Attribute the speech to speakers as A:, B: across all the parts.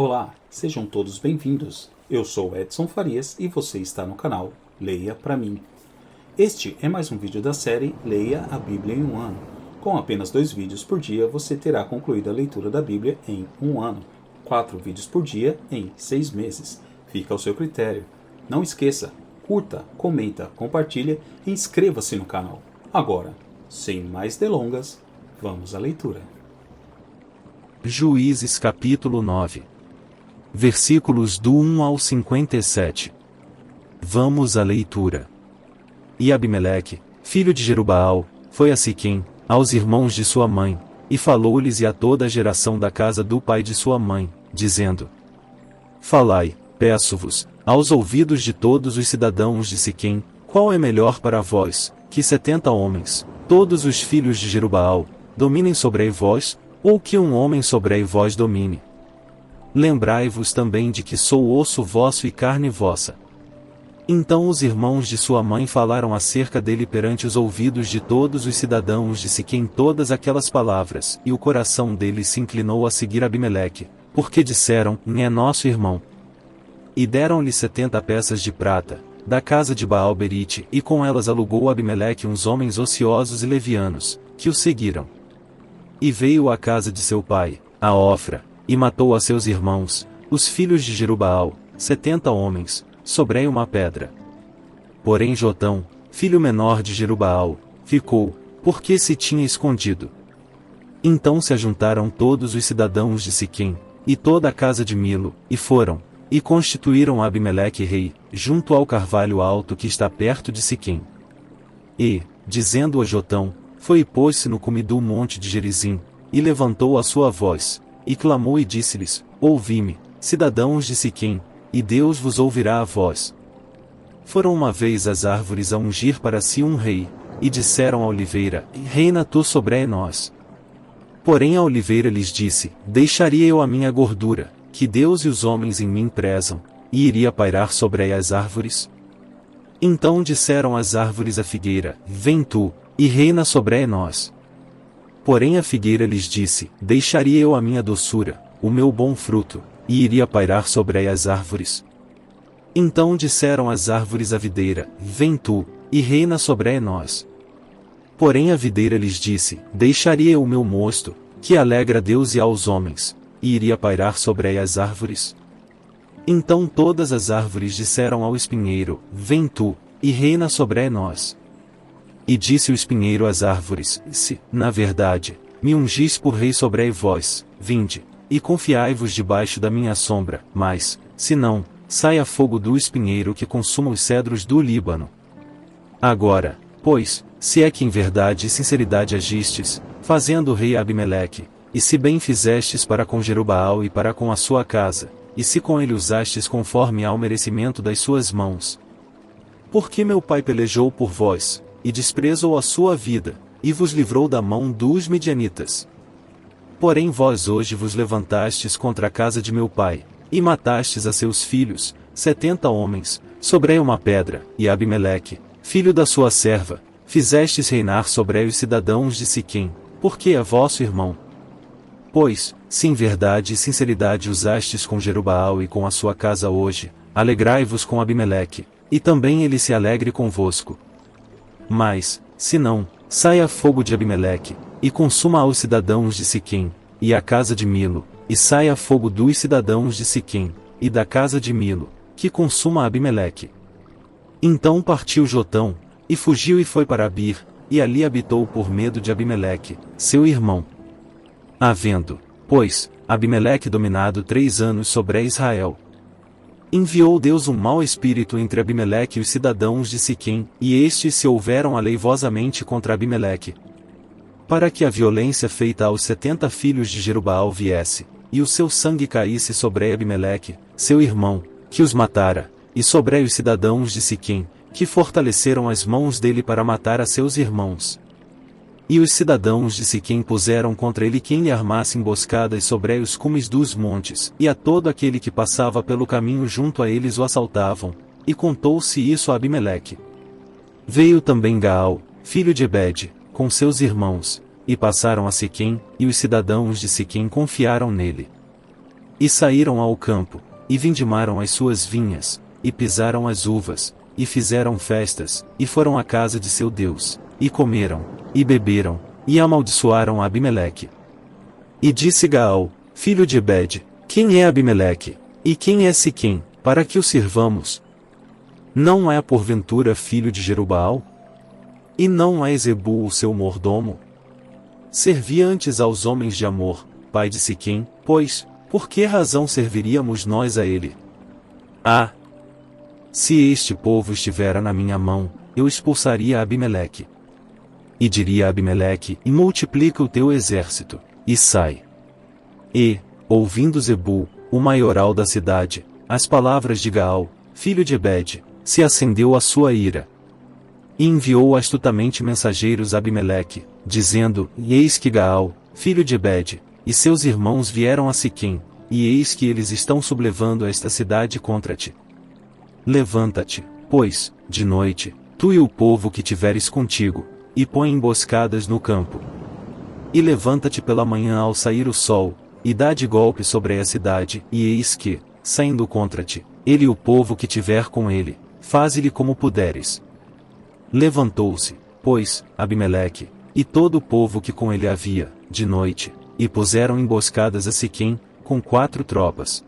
A: Olá, sejam todos bem-vindos. Eu sou Edson Farias e você está no canal Leia Pra Mim. Este é mais um vídeo da série Leia a Bíblia em um ano. Com apenas 2 vídeos por dia, você terá concluído a leitura da Bíblia em um ano. 4 vídeos por dia em 6 meses. Fica ao seu critério. Não esqueça, curta, comenta, compartilha e inscreva-se no canal. Agora, sem mais delongas, vamos à leitura.
B: Juízes capítulo 9. Versículos do 1 ao 57. Vamos à leitura. E Abimeleque, filho de Jerubaal, foi a Siquém, aos irmãos de sua mãe, e falou-lhes e a toda a geração da casa do pai de sua mãe, dizendo: Falai, peço-vos, aos ouvidos de todos os cidadãos de Siquém, qual é melhor para vós, que 70 homens, todos os filhos de Jerubaal, dominem sobre vós, ou que um homem sobre vós domine? Lembrai-vos também de que sou osso vosso e carne vossa. Então os irmãos de sua mãe falaram acerca dele perante os ouvidos de todos os cidadãos de Siquém todas aquelas palavras, e o coração deles se inclinou a seguir Abimeleque, porque disseram: é nosso irmão. E deram-lhe 70 peças de prata, da casa de Baal-Berite, e com elas alugou Abimeleque uns homens ociosos e levianos, que o seguiram. E veio à casa de seu pai, a Ofra, e matou a seus irmãos, os filhos de Jerubaal, 70 homens, sobre uma pedra. Porém Jotão, filho menor de Jerubaal, ficou, porque se tinha escondido. Então se ajuntaram todos os cidadãos de Siquém, e toda a casa de Milo, e foram, e constituíram Abimeleque rei, junto ao carvalho alto que está perto de Siquém. E, dizendo a Jotão, foi e pôs-se no cume do monte de Gerizim, e levantou a sua voz, e clamou e disse-lhes: Ouvi-me, cidadãos de Siquém, e Deus vos ouvirá a voz. Foram uma vez as árvores a ungir para si um rei, e disseram à oliveira: Reina tu sobre nós. Porém a oliveira lhes disse: Deixaria eu a minha gordura, que Deus e os homens em mim prezam, e iria pairar sobre as árvores? Então disseram as árvores à figueira: Vem tu, e reina sobre nós. Porém a figueira lhes disse: Deixaria eu a minha doçura, o meu bom fruto, e iria pairar sobre as árvores? Então disseram as árvores à videira: Vem tu, e reina sobre nós. Porém a videira lhes disse: Deixaria eu o meu mosto, que alegra a Deus e aos homens, e iria pairar sobre as árvores? Então todas as árvores disseram ao espinheiro: Vem tu, e reina sobre nós. E disse o espinheiro às árvores: Se, na verdade, me ungis por rei sobre vós, vinde, e confiai-vos debaixo da minha sombra, mas, se não, saia fogo do espinheiro que consuma os cedros do Líbano. Agora, pois, se é que em verdade e sinceridade agistes, fazendo o rei Abimeleque, e se bem fizestes para com Jerubaal e para com a sua casa, e se com ele usastes conforme ao merecimento das suas mãos. Porque meu pai pelejou por vós, e desprezou a sua vida, e vos livrou da mão dos midianitas. Porém vós hoje vos levantastes contra a casa de meu pai, e matastes a seus filhos, 70 homens, sobre uma pedra, e Abimeleque, filho da sua serva, fizestes reinar sobre os cidadãos de Siquém, porque é vosso irmão. Pois, se em verdade e sinceridade usastes com Jerubaal e com a sua casa hoje, alegrai-vos com Abimeleque, e também ele se alegre convosco. Mas, se não, saia fogo de Abimeleque, e consuma aos cidadãos de Siquém, e a casa de Milo, e saia fogo dos cidadãos de Siquém, e da casa de Milo, que consuma Abimeleque. Então partiu Jotão, e fugiu e foi para Abir, e ali habitou por medo de Abimeleque, seu irmão. Havendo, pois, Abimeleque dominado 3 anos sobre Israel, enviou Deus um mau espírito entre Abimeleque e os cidadãos de Siquém, e estes se houveram aleivosamente contra Abimeleque, para que a violência feita aos 70 filhos de Jerubaal viesse, e o seu sangue caísse sobre Abimeleque, seu irmão, que os matara, e sobre os cidadãos de Siquém, que fortaleceram as mãos dele para matar a seus irmãos. E os cidadãos de Siquém puseram contra ele quem lhe armasse emboscadas sobre os cumes dos montes, e a todo aquele que passava pelo caminho junto a eles o assaltavam, e contou-se isso a Abimeleque. Veio também Gaal, filho de Ebed, com seus irmãos, e passaram a Siquém, e os cidadãos de Siquém confiaram nele. E saíram ao campo, e vindimaram as suas vinhas, e pisaram as uvas, e fizeram festas, e foram à casa de seu Deus, e comeram, e beberam, e amaldiçoaram Abimeleque. E disse Gaal, filho de Ebed, quem é Abimeleque, e quem é Siquém, para que o sirvamos? Não é porventura filho de Jerubaal? E não é Zebul o seu mordomo? Servia antes aos homens de Amor, pai de Siquém, pois, por que razão serviríamos nós a ele? Ah! Se este povo estivera na minha mão, eu expulsaria Abimeleque. E diria a Abimeleque, e multiplica o teu exército, e sai. E, ouvindo Zebul, o maioral da cidade, as palavras de Gaal, filho de Ebed, se acendeu a sua ira. E enviou astutamente mensageiros a Abimeleque, dizendo, eis que Gaal, filho de Ebed, e seus irmãos vieram a Siquém, e eis que eles estão sublevando esta cidade contra ti. Levanta-te, pois, de noite, tu e o povo que tiveres contigo, e põe emboscadas no campo. E levanta-te pela manhã ao sair o sol, e dá de golpe sobre a cidade, e eis que, saindo contra ti, ele e o povo que tiver com ele, faze-lhe como puderes. Levantou-se, pois, Abimeleque, e todo o povo que com ele havia, de noite, e puseram emboscadas a Siquém, com 4 tropas.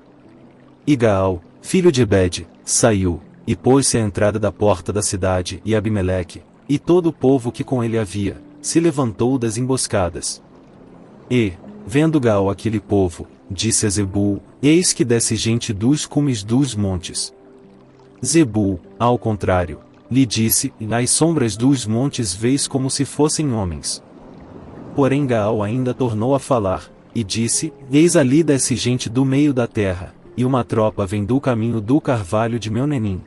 B: E Gaal, filho de Ebed, saiu, e pôs-se à entrada da porta da cidade, e Abimeleque, e todo o povo que com ele havia, se levantou das emboscadas. E, vendo Gaal aquele povo, disse a Zebul, eis que desce gente dos cumes dos montes. Zebul, ao contrário, lhe disse, as sombras dos montes vês como se fossem homens. Porém Gaal ainda tornou a falar, e disse, eis ali desce gente do meio da terra, e uma tropa vem do caminho do carvalho de Meunenim.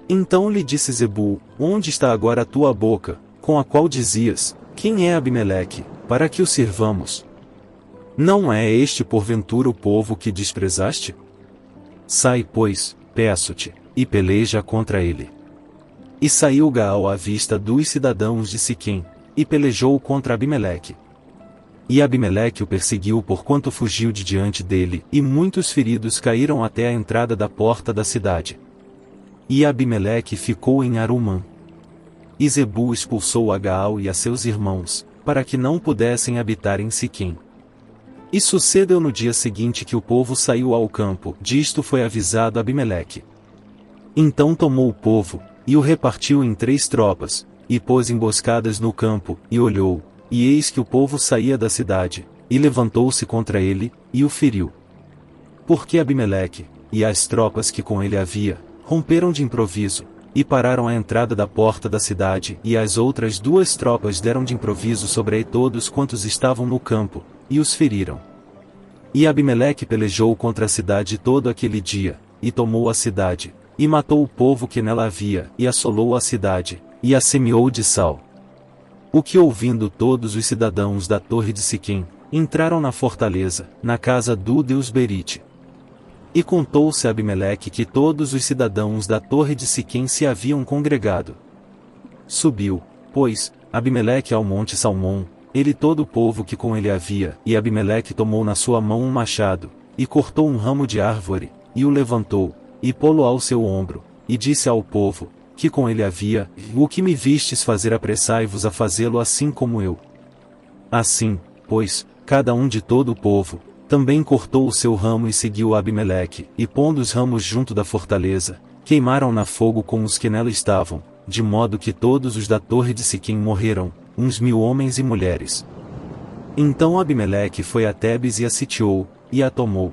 B: Então lhe disse Zebul, onde está agora a tua boca, com a qual dizias, quem é Abimeleque, para que o sirvamos? Não é este porventura o povo que desprezaste? Sai, pois, peço-te, e peleja contra ele. E saiu Gaal à vista dos cidadãos de Siquém, e pelejou contra Abimeleque. E Abimeleque o perseguiu porquanto fugiu de diante dele, e muitos feridos caíram até a entrada da porta da cidade. E Abimeleque ficou em Arumã. E Zebul expulsou a Gaal e a seus irmãos, para que não pudessem habitar em Siquém. E sucedeu no dia seguinte que o povo saiu ao campo, disto foi avisado Abimeleque. Então tomou o povo, e o repartiu em 3 tropas, e pôs emboscadas no campo, e olhou, e eis que o povo saía da cidade, e levantou-se contra ele, e o feriu. Porque Abimeleque, e as tropas que com ele havia, romperam de improviso, e pararam à entrada da porta da cidade, e as outras 2 tropas deram de improviso sobre todos quantos estavam no campo, e os feriram. E Abimeleque pelejou contra a cidade todo aquele dia, e tomou a cidade, e matou o povo que nela havia, e assolou a cidade, e a semeou de sal. O que ouvindo todos os cidadãos da torre de Siquém, entraram na fortaleza, na casa do Deus Berite. E contou-se a Abimeleque que todos os cidadãos da torre de Siquém se haviam congregado. Subiu, pois, Abimeleque ao monte Salmão, ele e todo o povo que com ele havia, e Abimeleque tomou na sua mão um machado, e cortou um ramo de árvore, e o levantou, e pô-lo ao seu ombro, e disse ao povo, que com ele havia, o que me vistes fazer apressai-vos a fazê-lo assim como eu. Assim, pois, cada um de todo o povo, também cortou o seu ramo e seguiu Abimeleque, e pondo os ramos junto da fortaleza, queimaram na fogo com os que nela estavam, de modo que todos os da torre de Siquém morreram, uns 1000 homens e mulheres. Então Abimeleque foi a Tebes e a sitiou, e a tomou.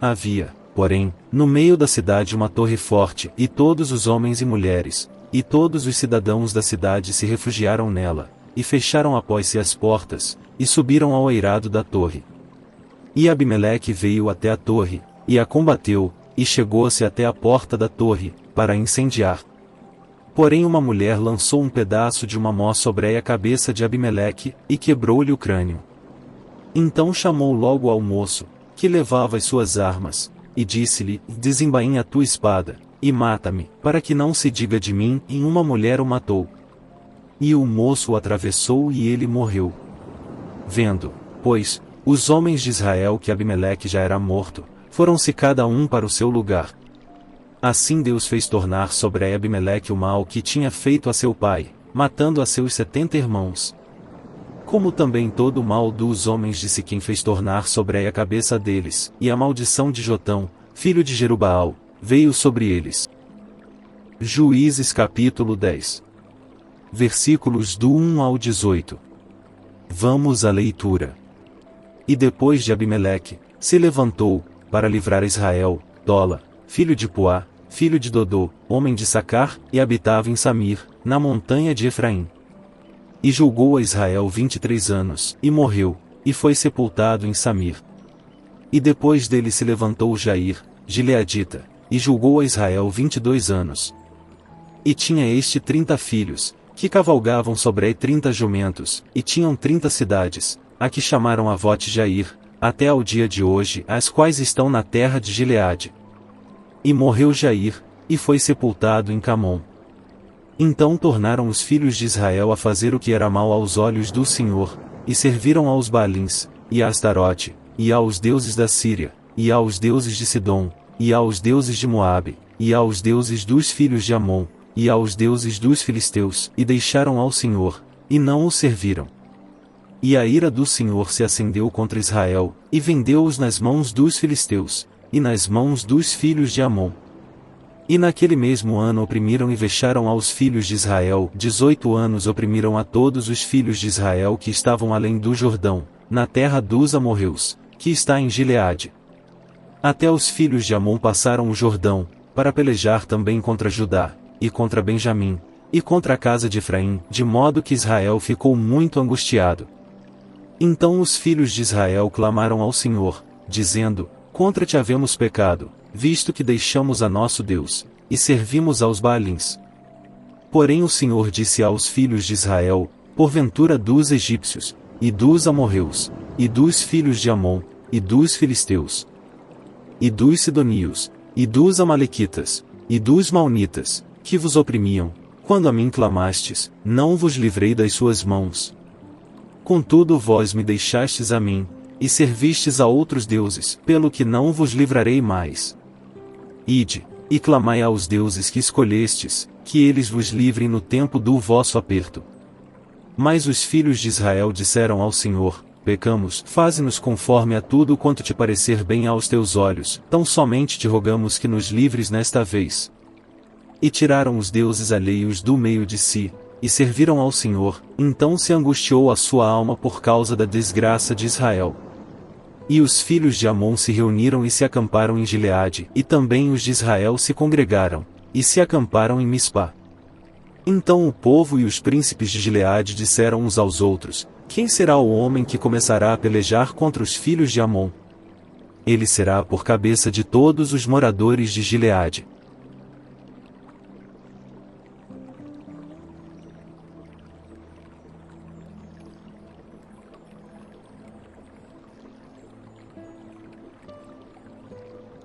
B: Havia, porém, no meio da cidade uma torre forte, e todos os homens e mulheres, e todos os cidadãos da cidade se refugiaram nela, e fecharam após si as portas, e subiram ao eirado da torre. E Abimeleque veio até a torre, e a combateu, e chegou-se até a porta da torre, para incendiar. Porém uma mulher lançou um pedaço de uma mó sobre a cabeça de Abimeleque, e quebrou-lhe o crânio. Então chamou logo ao moço, que levava as suas armas, e disse-lhe, desembainha a tua espada, e mata-me, para que não se diga de mim, em uma mulher o matou. E o moço o atravessou e ele morreu. Vendo, pois, Os homens de Israel, que Abimeleque já era morto, foram-se cada um para o seu lugar. Assim Deus fez tornar sobre Abimeleque o mal que tinha feito a seu pai, matando a seus 70 irmãos. Como também todo o mal dos homens de Siquém fez tornar sobre a cabeça deles, e a maldição de Jotão, filho de Jerubaal, veio sobre eles. Juízes capítulo 10. Versículos do 1 ao 18. Vamos à leitura. E depois de Abimeleque, se levantou, para livrar Israel, Tola, filho de Puá, filho de Dodô, homem de Sacar, e habitava em Samir, na montanha de Efraim. E julgou a Israel 23 anos, e morreu, e foi sepultado em Samir. E depois dele se levantou Jair, gileadita, e julgou a Israel 22 anos. E tinha este 30 filhos, que cavalgavam sobre 30 jumentos, e tinham 30 cidades, a que chamaram Avote Jair, até ao dia de hoje, as quais estão na terra de Gileade. E morreu Jair, e foi sepultado em Camom. Então tornaram os filhos de Israel a fazer o que era mal aos olhos do Senhor, e serviram aos Baalins, e a Astarote, e aos deuses da Síria, e aos deuses de Sidom, e aos deuses de Moabe, e aos deuses dos filhos de Amon, e aos deuses dos filisteus, e deixaram ao Senhor, e não o serviram. E a ira do Senhor se acendeu contra Israel, e vendeu-os nas mãos dos filisteus, e nas mãos dos filhos de Amon. E naquele mesmo ano oprimiram e vexaram aos filhos de Israel, 18 anos oprimiram a todos os filhos de Israel que estavam além do Jordão, na terra dos amorreus, que está em Gileade. Até os filhos de Amon passaram o Jordão, para pelejar também contra Judá, e contra Benjamim, e contra a casa de Efraim, de modo que Israel ficou muito angustiado. Então os filhos de Israel clamaram ao Senhor, dizendo: Contra ti havemos pecado, visto que deixamos a nosso Deus, e servimos aos Baalins. Porém o Senhor disse aos filhos de Israel: Porventura dos egípcios, e dos amorreus, e dos filhos de Amon, e dos filisteus, e dos sidonios, e dos amalequitas, e dos maonitas, que vos oprimiam, quando a mim clamastes, não vos livrei das suas mãos. Contudo vós me deixastes a mim, e servistes a outros deuses, pelo que não vos livrarei mais. Ide, e clamai aos deuses que escolhestes, que eles vos livrem no tempo do vosso aperto. Mas os filhos de Israel disseram ao Senhor: Pecamos, faze-nos conforme a tudo quanto te parecer bem aos teus olhos, tão somente te rogamos que nos livres nesta vez. E tiraram os deuses alheios do meio de si, e serviram ao Senhor, então se angustiou a sua alma por causa da desgraça de Israel. E os filhos de Amon se reuniram e se acamparam em Gileade, e também os de Israel se congregaram, e se acamparam em Mispá. Então o povo e os príncipes de Gileade disseram uns aos outros: Quem será o homem que começará a pelejar contra os filhos de Amon? Ele será por cabeça de todos os moradores de Gileade.